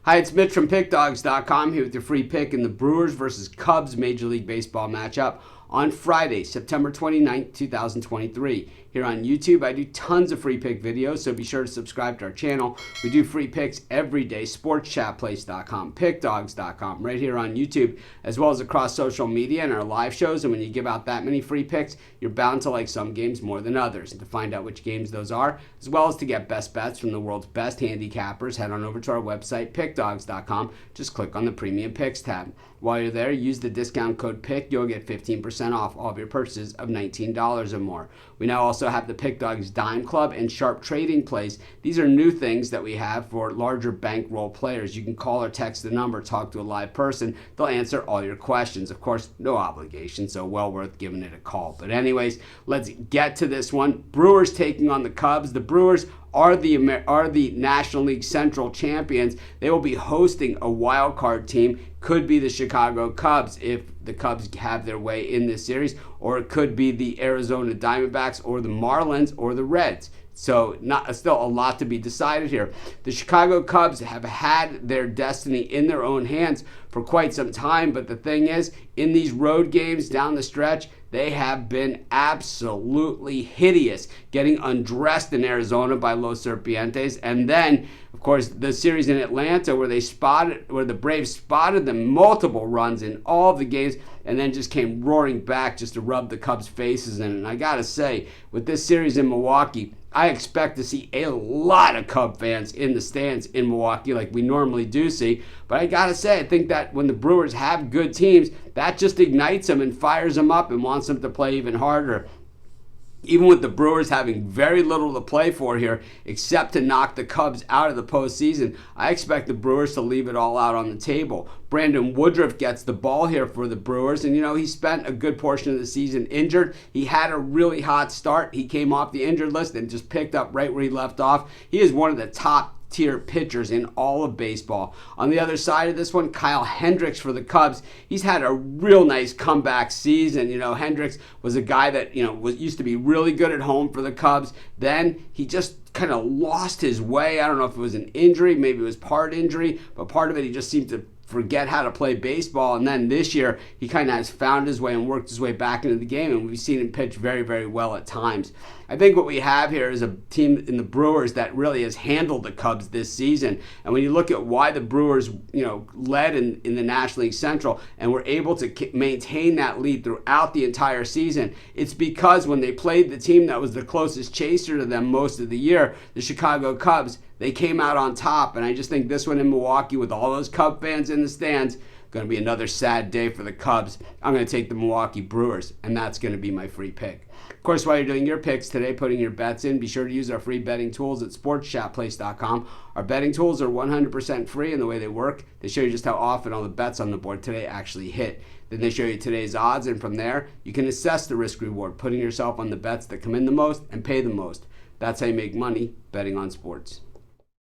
Hi, it's Mitch from Pickdawgz.com here with your free pick in the Brewers versus Cubs Major League Baseball matchup on Friday, September 29th, 2023. Here on YouTube, I do tons of free pick videos, so be sure to subscribe to our channel. We do free picks every day, sportschatplace.com, pickdawgz.com, right here on YouTube, as well as across social media and our live shows. And when you give out that many free picks, you're bound to like some games more than others. And to find out which games those are, as well as to get best bets from the world's best handicappers, head on over to our website, pickdawgz.com. Just click on the Premium Picks tab. While you're there, use the discount code PICK. You'll get 15% off all of your purchases of $19 or more. We now also have the Pick Dawgz Dime Club and Sharp Trading Plays. These are new things that we have for larger bankroll players. You can call or text the number, talk to a live person. They'll answer all your questions. Of course, no obligation, so well worth giving it a call. But anyways, let's get to this one. Brewers taking on the Cubs. The Brewers are the National League Central champions. They will be hosting a wild card team. Could be the Chicago Cubs if the Cubs have their way in this series, or it could be the Arizona Diamondbacks or the Marlins or the Reds. So still a lot to be decided here. The Chicago Cubs have had their destiny in their own hands for quite some time, but the thing is, in these road games down the stretch, they have been absolutely hideous, getting undressed in Arizona by Los Serpientes, and then, of course, the series in Atlanta where the Braves spotted them multiple runs in all of the games, and then just came roaring back just to rub the Cubs' faces in it. And I gotta say, with this series in Milwaukee, I expect to see a lot of Cub fans in the stands in Milwaukee like we normally do see. But I gotta say, I think that when the Brewers have good teams, that just ignites them and fires them up and wants them to play even harder. Even with the Brewers having very little to play for here, except to knock the Cubs out of the postseason, I expect the Brewers to leave it all out on the table. Brandon Woodruff gets the ball here for the Brewers, and he spent a good portion of the season injured. He had a really hot start. He came off the injured list and just picked up right where he left off. He is one of the top tier pitchers in all of baseball. On the other side of this one, Kyle Hendricks for the Cubs. He's had a real nice comeback season. Hendricks was a guy that used to be really good at home for the Cubs. Then he just kind of lost his way. I don't know if it was an injury, maybe it was part injury, but part of it he just seemed to forget how to play baseball. And then this year, he kind of has found his way and worked his way back into the game, and we've seen him pitch very, very well at times. I think what we have here is a team in the Brewers that really has handled the Cubs this season. And when you look at why the Brewers, led in the National League Central and were able to maintain that lead throughout the entire season, it's because when they played the team that was the closest chaser to them most of the year, the Chicago Cubs, they came out on top. And I just think this one in Milwaukee with all those Cub fans in the stands, going to be another sad day for the Cubs. I'm going to take the Milwaukee Brewers, and that's going to be my free pick. Of course, while you're doing your picks today, putting your bets in, be sure to use our free betting tools at sportschatplace.com. Our betting tools are 100% free, and the way they work, they show you just how often all the bets on the board today actually hit. Then they show you today's odds, and from there, you can assess the risk-reward, putting yourself on the bets that come in the most and pay the most. That's how you make money betting on sports.